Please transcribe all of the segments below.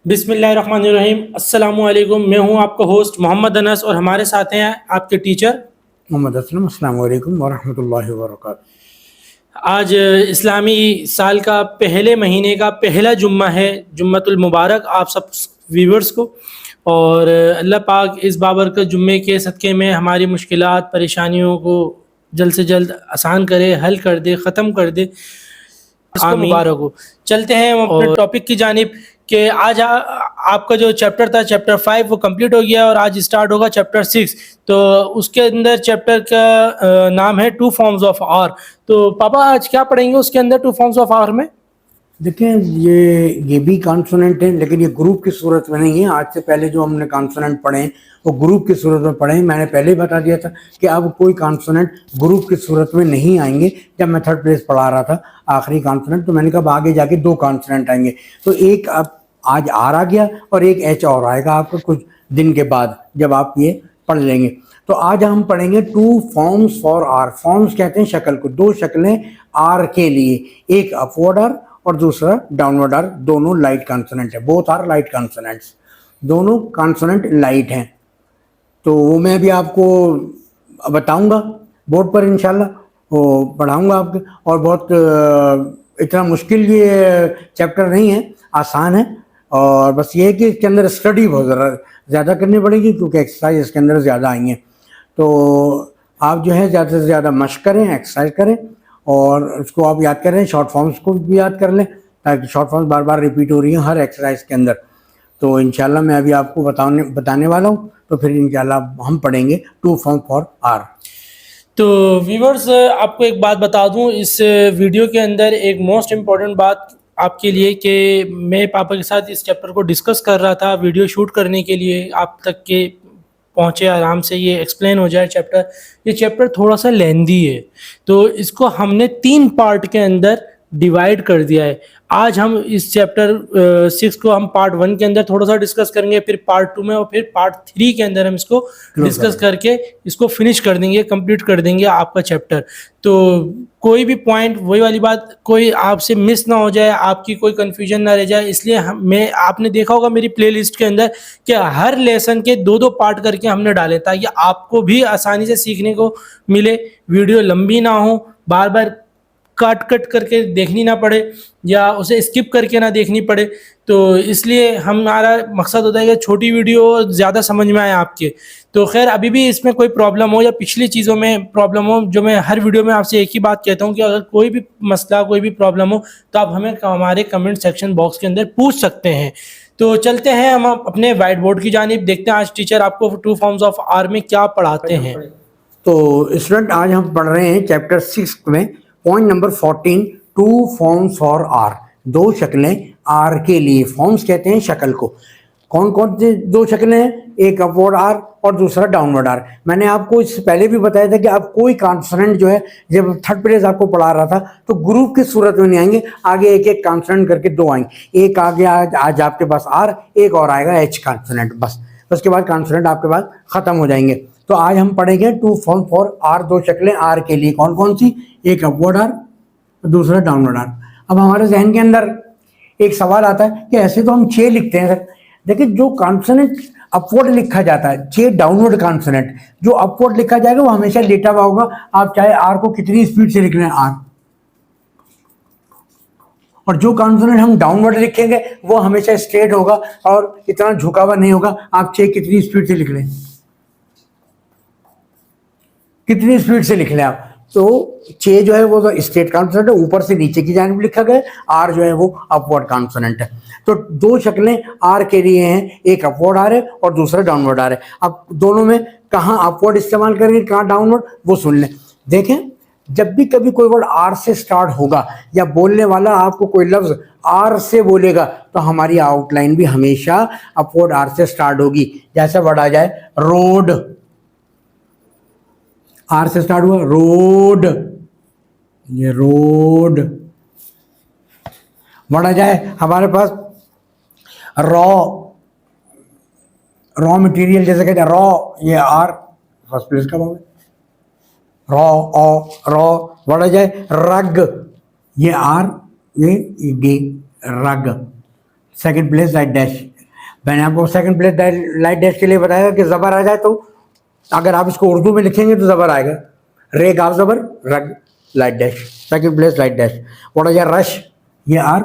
बिस्मिल्लाहिर्रहमानिर्रहीम। अस्सलामुअलैकुम। मैं हूं आपका होस्ट मोहम्मद अनस और हमारे साथ हैं आपके टीचर मोहम्मद असलम। अस्सलाम वालेकुम वरहमतुल्लाहि वबरकातुहू। आज इस्लामी साल का पहले महीने का पहला जुम्मा है, जुम्मतुल मुबारक आप सब व्यूवर्स को। और अल्लाह पाक इस बाबरकत जुम्मे के सदक़े में हमारी मुश्किलात परेशानियों को जल्द से जल्द आसान करे, हल कर दे, ख़त्म कर दे, इसको मुबारक हो। चलते हैं हम अपने टॉपिक की जानिब कि आज आपका जो चैप्टर था चैप्टर 5 वो कंप्लीट हो गया और आज स्टार्ट होगा चैप्टर 6। तो उसके अंदर चैप्टर का नाम है टू फॉर्म्स ऑफ आर। तो पापा आज क्या पढ़ेंगे उसके अंदर टू फॉर्म्स ऑफ आर में? देखें, ये भी कॉन्सोनेंट है, लेकिन ये ग्रुप की सूरत में नहीं है। आज से पहले जो हमने कॉन्सोनेंट पढ़े हैं वो ग्रुप की सूरत में पढ़े हैं। मैंने पहले ही बता दिया था कि अब कोई कॉन्सोनेंट ग्रुप की सूरत में नहीं आएंगे। जब मैं थर्ड प्लेस पढ़ा रहा था आखिरी कॉन्सोनेंट, तो मैंने कहा आगे जाके दो कॉन्सोनेंट आएंगे। तो एक अब आज आर आ गया और एक एच और आएगा आपको कुछ दिन के बाद जब आप ये पढ़ लेंगे। तो आज हम पढ़ेंगे two forms for are. Forms कहते हैं शक्ल को, दो शक्लें आर के लिए, एक अपवर्ड आर और दूसरा डाउनवर्ड आर। दोनों लाइट कॉन्सोनेंट है, बोथ आर लाइट कॉन्सोनेंट्स, दोनों कॉन्सोनेंट लाइट हैं। तो वो मैं भी आपको बताऊंगा बोर्ड पर, इंशाल्लाह वो पढ़ाऊंगा आपके। और बहुत इतना मुश्किल ये चैप्टर नहीं है, आसान है। और बस ये है कि इसके अंदर स्टडी बहुत ज़्यादा करनी पड़ेगी क्योंकि एक्सरसाइज इसके अंदर ज़्यादा आई हैं। तो आप जो है ज़्यादा से ज़्यादा मशक करें, एक्सरसाइज करें और उसको आप याद करें। शॉर्ट फॉर्म्स को भी याद कर लें ताकि शॉर्ट फॉर्म्स बार बार रिपीट हो रही हैं हर एक्सरसाइज के अंदर। तो इंशाल्लाह मैं अभी आपको बताने वाला हूँ। तो फिर इंशाल्लाह हम पढ़ेंगे टू फॉर्म फॉर आर। तो व्यूवर्स आपको एक बात बता दूं, इस वीडियो के अंदर एक मोस्ट इम्पॉर्टेंट बात आपके लिए कि मैं पापा के साथ इस चैप्टर को डिस्कस कर रहा था वीडियो शूट करने के लिए आप तक के पहुँचे आराम से ये एक्सप्लेन हो जाए चैप्टर। ये चैप्टर थोड़ा सा लेंदी है तो इसको हमने 3 पार्ट के अंदर डिवाइड कर दिया है। आज हम इस चैप्टर 6 को हम पार्ट 1 के अंदर थोड़ा सा डिस्कस करेंगे, फिर पार्ट 2 में और फिर पार्ट 3 के अंदर हम इसको डिस्कस करके इसको फिनिश कर देंगे, कंप्लीट कर देंगे आपका चैप्टर। तो कोई भी पॉइंट, वही वाली बात, कोई आपसे मिस ना हो जाए, आपकी कोई कन्फ्यूजन ना रह जाए, इसलिए मैं आपने देखा होगा मेरी प्लेलिस्ट के अंदर कि हर लेसन के 2-2 पार्ट करके हमने डाले ताकि आपको भी आसानी से सीखने को मिले, वीडियो लंबी ना हो, बार बार काट कट करके देखनी ना पड़े या उसे स्किप करके ना देखनी पड़े। तो इसलिए हमारा मकसद होता है कि छोटी वीडियो ज़्यादा समझ में आए आपके। तो खैर अभी भी इसमें कोई प्रॉब्लम हो या पिछली चीज़ों में प्रॉब्लम हो, जो मैं हर वीडियो में आपसे एक ही बात कहता हूँ कि अगर कोई भी मसला, कोई भी प्रॉब्लम हो तो आप हमें हमारे कमेंट सेक्शन बॉक्स के अंदर पूछ सकते हैं। तो चलते हैं हम अपने वाइट बोर्ड की जानिब, देखते हैं आज टीचर आपको टू फॉर्म्स ऑफ आर में क्या पढ़ाते हैं। तो स्टूडेंट आज हम पढ़ रहे हैं चैप्टर 6 में point number 14, two forms for are. दो शक्लें आर के लिए। फॉर्म्स कहते हैं शक्ल को। कौन कौन से दो शक्लें हैं? एक अपवर्ड आर और दूसरा डाउनवर्ड आर। मैंने आपको इससे पहले भी बताया था कि आप कोई कॉन्सोनेंट जो है, जब थर्ड प्लेस आपको पढ़ा रहा था तो ग्रुप की सूरत में नहीं आएंगे, आगे एक एक कॉन्सोनेंट करके दो आएंगे। एक आगे आज आपके पास आर, एक और आएगा एच कॉन्सोनेंट, बस उसके बाद कॉन्सोनेंट आपके पास खत्म हो जाएंगे। तो आज हम पढ़ेंगे टू फॉर्म फॉर आर। दो शक्लें आर के लिए कौन कौन सी? एक अपवर्ड आर, दूसरा डाउनवर्ड आर। अब हमारे जहन के अंदर एक सवाल आता है कि ऐसे तो हम 6 लिखते हैं सर। देखिए, जो कॉन्सोनेंट अपवर्ड लिखा जाता है, 6 डाउनवर्ड कॉन्सोनेंट, जो अपवर्ड लिखा जाएगा वो हमेशा लेटा हुआ होगा। आप चाहे आर को कितनी स्पीड से लिख लें, आर। और जो कॉन्सोनेंट हम डाउनवर्ड लिखेंगे वो हमेशा स्ट्रेट होगा और इतना झुका हुआ नहीं होगा। आप 6 कितनी स्पीड से लिख लें, कितनी स्पीड से लिख लें आप। तो 6 जो है वो तो स्ट्रेट कॉन्सोनेंट है, ऊपर से नीचे की जानिब लिखा गया। आर जो है वो अपवर्ड कॉन्सोनेंट है। तो दो शक्लें आर के लिए हैं, एक अपवर्ड आर है और दूसरा डाउनवर्ड आर है। अब दोनों में कहाँ अपवर्ड इस्तेमाल करेंगे, कहाँ डाउनवर्ड, वो सुन लें। देखें, जब भी कभी कोई वर्ड आर से स्टार्ट होगा या बोलने वाला आपको कोई लफ्ज आर से बोलेगा तो हमारी आउटलाइन भी हमेशा अपवर्ड आर से स्टार्ट होगी। जैसे वर्ड आ जाए रोड, आर से स्टार्ट हुआ, रोड, ये रोड। वर्ड आ जाए हमारे पास रॉ, रॉ मटेरियल, जैसे कहते हैं रॉ, ये आर फर्स्ट प्लेस का भाव है, रॉ ओ रॉ। वर्ड आ जाए रग, ये आर, ये गे, रग। Second place light dash. मैंने आपको सेकंड प्लेस लाइट डैश के लिए बताया कि ज़बर आ जाए तो अगर आप इसको उर्दू में लिखेंगे तो ज़बर आएगा, रे गाफ ज़बर रग light dash, second place light dash. What is rush, ये आर,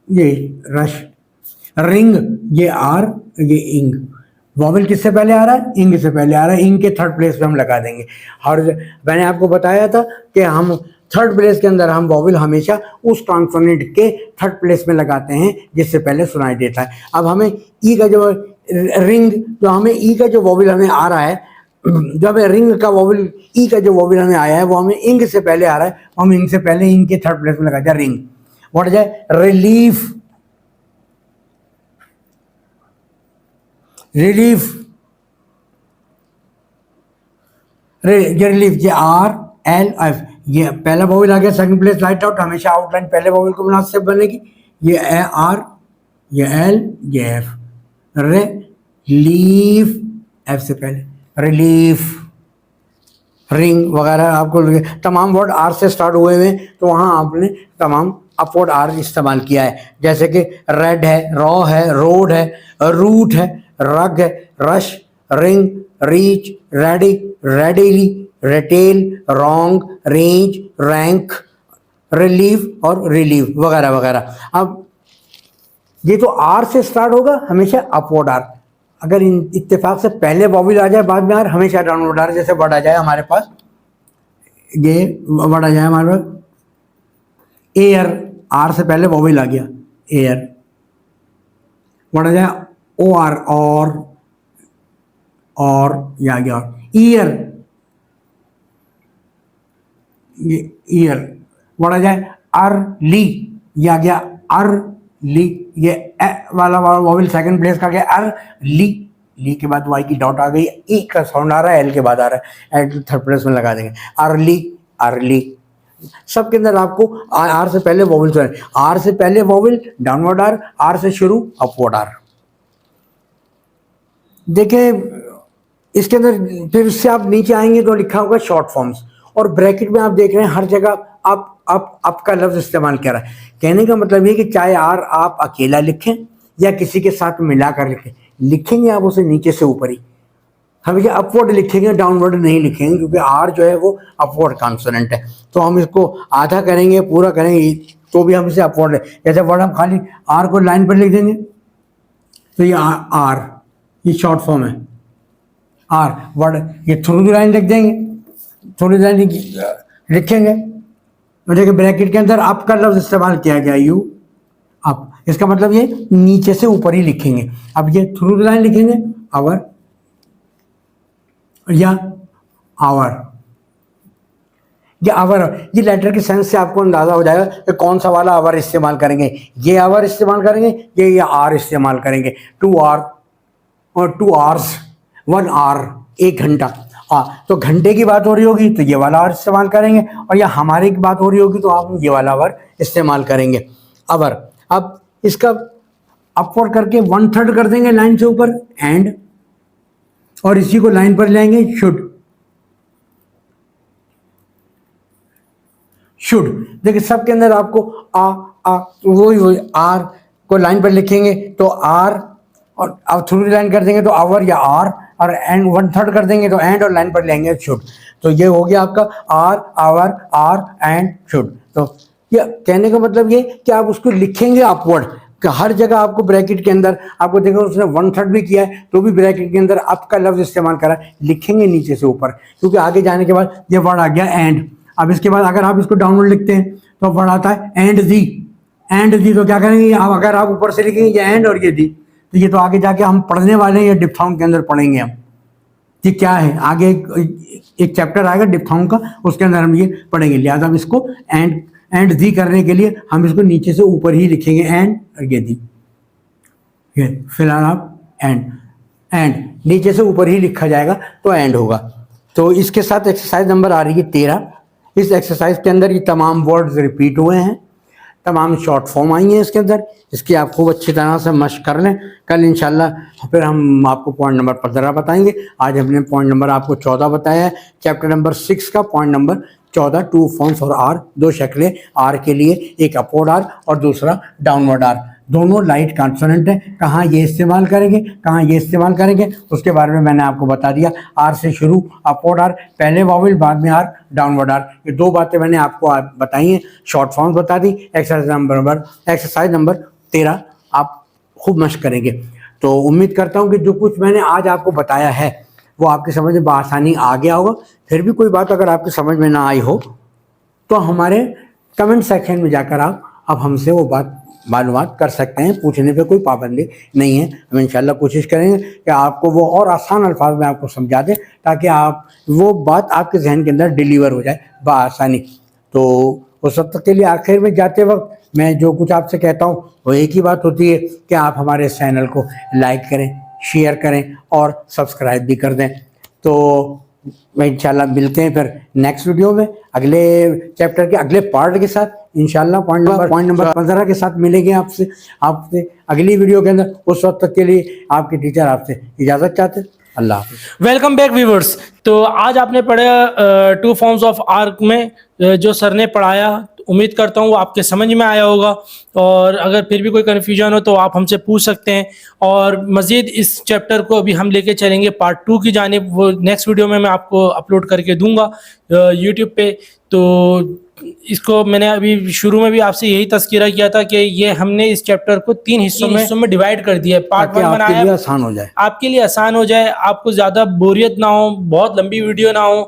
ये रश। रिंग, ये आर, ये इंग। वॉवल किससे पहले आ रहा है? इंग से पहले आ रहा है, इंग के थर्ड प्लेस पे हम लगा देंगे। और मैंने आपको बताया था कि हम थर्ड प्लेस के अंदर हम वॉवल हमेशा उस कॉन्सोनेंट के थर्ड प्लेस में लगाते हैं जिससे पहले सुनाई देता है। अब हमें ई का जो रिंग, जो हमें ई का जो वॉवल हमें आ रहा है, जब रिंग का वॉवल ई का जो वॉवल हमें आया है वो हमें इंग से पहले आ रहा है, हम इंग से पहले इंग के थर्ड प्लेस में लगा दिया ring. What is relief, relief, relief, ये आर एल एफ, ये पहला वॉवल आ गया, सेकंड प्लेस लाइट आउट, हमेशा आउटलाइन पहले वॉवल को मुनासिब बनेगी। ये आर, ये एल, ये एफ, रिलीफ, एफ से पहले रिलीफ, रिंग वगैरह आपको तमाम वर्ड आर से स्टार्ट हुए हुए, तो वहाँ आपने तमाम अपवर्ड आर इस्तेमाल किया है, जैसे कि रेड है, रॉ है, रोड है, रूट है, रग है, rush, ring, reach, ready, readily, retail, wrong, range, rank, relief और रिलीव वगैरह वगैरह। अब ये तो आर से स्टार्ट होगा हमेशा अपवर्ड आर, अगर इत्तेफाक से पहले वॉवल आ जाए बाद में आर, हमेशा डाउनवर्ड आर। जैसे वर्ड आ जाए हमारे पास, ये वर्ड आ जाए हमारे पास एयर, आर से पहले वॉवल आ गया एयर। वर्ड आ जाए ओ आर, और ये आ गया ईयर, ये ईयर। वर्ड आ जाए अर्ली, ये आ गया अर्ली, ये ए वाला वॉवल सेकंड प्लेस का गया अर ली, ली के बाद वाई की डॉट आ गई, ई का साउंड आ रहा है, एल के बाद आ रहा है, एल थर्ड प्लेस में लगा देंगे अर्ली, अर्ली। सबके अंदर आपको आर से पहले वॉवल सुना, आर से पहले वॉवल डाउनवर्ड आर, आर से शुरू अपवर्ड आर। देखिए इसके अंदर फिर इससे आप नीचे आएंगे तो लिखा होगा शॉर्ट फॉर्म्स, और ब्रैकेट में आप देख रहे हैं हर जगह आप का लफ्ज इस्तेमाल कर रहा है। कहने का मतलब ये कि चाहे आर आप अकेला लिखें या किसी के साथ मिलाकर लिखें, लिखेंगे आप उसे नीचे से ऊपर ही, हमेशा अपवर्ड लिखेंगे, डाउनवर्ड नहीं लिखेंगे, क्योंकि आर जो है वो अपवर्ड कॉन्सोनेंट है। तो हम इसको आधा करेंगे, पूरा करेंगे तो भी हम इसे अपवर्ड, जैसे वर्ड हम खाली आर को लाइन पर लिख देंगे तो ये आर, ये शॉर्ट फॉर्म है आर। वर्ड ये थ्रू द लाइन लिख देंगे, थ्रू द लाइन लिखेंगे, देखिए ब्रैकेट के अंदर अप का लफ्ज इस्तेमाल किया गया, यू अप, इसका मतलब ये नीचे से ऊपर ही लिखेंगे। अब ये थ्रू द लाइन लिखेंगे आवर या आवर, ये आवर, ये लेटर के सेंस से आपको अंदाजा हो जाएगा कि कौन सा वाला आवर इस्तेमाल करेंगे। ये आवर इस्तेमाल करेंगे, ये आर इस्तेमाल करेंगे। 2 आवर और 2 आवर्स, 1 आवर, 1 घंटा। तो घंटे की बात हो रही होगी तो ये वाला आवर इस्तेमाल करेंगे, और या हमारे की बात हो रही होगी तो आप ये वाला आवर इस्तेमाल करेंगे, आवर। अब इसका अपवर्ड करके 1/3 कर देंगे लाइन से ऊपर, एंड, और इसी को लाइन पर लाएंगे शुड, शुड। देखिए सबके अंदर आपको वही आर को लाइन पर लिखेंगे तो आर, और अब थ्रू लाइन कर देंगे तो आवर या आर, और एंड 1/3 कर देंगे तो एंड, और लाइन पर लेंगे शुड। तो ये हो गया आपका are, our, are and should. तो ये कहने का मतलब ये कि आप उसको लिखेंगे अपवर्ड, कि हर जगह आपको ब्रैकेट के अंदर आपको देखो उसने 1/3 भी किया है तो भी ब्रैकेट के अंदर अप का लफ्ज इस्तेमाल करा, लिखेंगे नीचे से ऊपर, क्योंकि आगे जाने के बाद ये वर्ड आ गया एंड। अब इसके बाद अगर आप इसको डाउनवर्ड लिखते हैं तो वर्ड आता है एंड दी, एंड दी। तो क्या करेंगे, अगर आप ऊपर से लिखेंगे ये एंड और ये दी, तो ये तो आगे जाके हम पढ़ने वाले हैं, ये डिप्थोंग के अंदर पढ़ेंगे हम ये क्या है। आगे एक चैप्टर आएगा डिप्थोंग का, उसके अंदर हम ये पढ़ेंगे। लिहाजा हम इसको एंड दी करने के लिए हम इसको नीचे से ऊपर ही लिखेंगे, एंड और ये दी। ये फिलहाल आप एंड नीचे से ऊपर ही लिखा जाएगा तो एंड होगा। तो इसके साथ एक्सरसाइज नंबर आ रही है 13। इस एक्सरसाइज के अंदर ये तमाम वर्ड्स रिपीट हुए हैं, तमाम शॉर्ट फॉर्म आई हैं इसके अंदर। इसकी आप खूब अच्छी तरह से मशक कर लें। कल इंशाल्लाह फिर हम आपको पॉइंट नंबर 15 बताएंगे। आज हमने पॉइंट नंबर आपको 14 बताया है। चैप्टर नंबर 6 का पॉइंट नंबर 14, 2 फॉर्म्स और आर, 2 शक्लें आर के लिए, एक अपवर्ड आर और दूसरा डाउनवर्ड आर। दोनों लाइट कॉन्सोनेंट है, कहाँ ये इस्तेमाल करेंगे, कहाँ ये इस्तेमाल करेंगे, उसके बारे में मैंने आपको बता दिया। आर से शुरू, अपवर्ड आर, पहले वावल बाद में आर, डाउनवर्ड आर, ये दो बातें मैंने आपको बताई हैं, शॉर्ट फॉर्म्स बता दी। एक्सरसाइज नंबर 13 आप खूब मश्क करेंगे। तो उम्मीद करता हूँ कि जो कुछ मैंने आज आपको बताया है वो आपकी समझ में बआसानी आ गया होगा। फिर भी कोई बात अगर आपकी समझ में ना आई हो तो हमारे कमेंट सेक्शन में जाकर आप हमसे वो बात मालूमात कर सकते हैं, पूछने पे कोई पाबंदी नहीं है। हम इंशाल्लाह कोशिश करेंगे कि आपको वो और आसान अल्फाज में आपको समझा दें ताकि आप वो बात आपके जहन के अंदर डिलीवर हो जाए बआसानी। तो उस वक्त के लिए आखिर में जाते वक्त मैं जो कुछ आपसे कहता हूँ वो एक ही बात होती है कि आप हमारे इस चैनल को लाइक करें, शेयर करें और सब्सक्राइब भी कर दें। तो मैं इंशाल्लाह मिलते हैं फिर नेक्स्ट वीडियो में अगले चैप्टर के अगले पार्ट के साथ। इंशाल्लाह पॉइंट नंबर 15 के साथ मिलेंगे आपसे अगली वीडियो के अंदर। उस वक्त तक के लिए आपके टीचर आपसे इजाज़त चाहते हैं। अल्लाह हाफ़िज़। Welcome back viewers. तो आज आपने पढ़ा टू फॉर्म्स ऑफ आर्क में जो सर ने पढ़ाया, उम्मीद करता हूँ वो आपके समझ में आया होगा। और अगर फिर भी कोई कन्फ्यूजन हो तो आप हमसे पूछ सकते हैं। और मज़ीद इस चैप्टर को अभी हम लेके चलेंगे पार्ट 2 की जानिब। वो नेक्स्ट वीडियो में मैं आपको अपलोड करके दूंगा यूट्यूब पे। तो इसको मैंने अभी शुरू में भी आपसे यही तज़किरा किया था कि ये हमने इस चैप्टर को 3 हिस्सों में डिवाइड कर दिया है। पार्ट 1 बनाया आपके लिए आसान हो जाए, आपके लिए आसान हो जाए, आपको ज़्यादा बोरियत ना हो, बहुत लंबी वीडियो ना हो,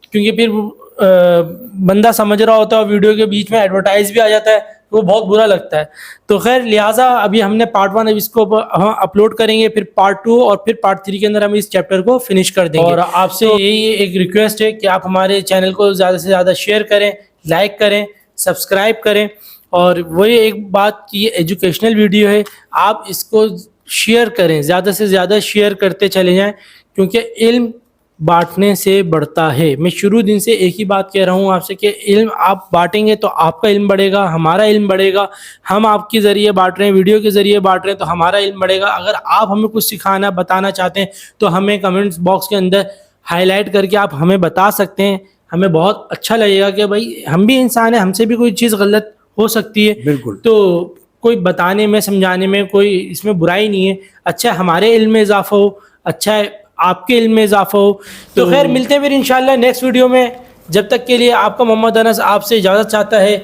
क्योंकि फिर बंदा समझ रहा होता है वीडियो के बीच में एडवर्टाइज भी आ जाता है तो वो बहुत बुरा लगता है। तो खैर लिहाजा अभी हमने पार्ट 1 इसको हम अपलोड करेंगे, फिर पार्ट 2 और फिर पार्ट 3 के अंदर हम इस चैप्टर को फिनिश कर देंगे। और आपसे यही एक रिक्वेस्ट है कि आप हमारे चैनल को ज़्यादा से ज़्यादा शेयर करें, लाइक करें, सब्सक्राइब करें। और वही एक बात, ये एजुकेशनल वीडियो है, आप इसको शेयर करें, ज़्यादा से ज़्यादा शेयर करते चले जाएं, क्योंकि इल्म बांटने से बढ़ता है। मैं शुरू दिन से एक ही बात कह रहा हूँ आपसे कि इल्म आप बांटेंगे तो आपका इल्म बढ़ेगा, हमारा इल्म बढ़ेगा। हम आपके ज़रिए बांट रहे हैं, वीडियो के ज़रिए बांट रहे हैं, तो हमारा इल्म बढ़ेगा। अगर आप हमें कुछ सिखाना बताना चाहते हैं तो हमें कमेंट्स बॉक्स के अंदर हाईलाइट करके आप हमें बता सकते हैं। हमें बहुत अच्छा लगेगा कि भाई हम भी इंसान हैं, हमसे भी कोई चीज़ गलत हो सकती है। बिल्कुल। तो कोई बताने में, समझाने में कोई इसमें बुराई नहीं है। अच्छा हमारे इल्म में इजाफा हो, अच्छा है आपके इल्म में इजाफा हो। तो खैर मिलते हैं फिर इंशाल्लाह नेक्स्ट वीडियो में। जब तक के लिए आपका मोहम्मद अनस आपसे इजाज़त चाहता है।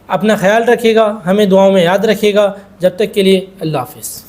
अपना ख्याल रखिएगा, हमें दुआओं में याद रखिएगा। जब तक के लिए अल्लाह हाफ़िज़।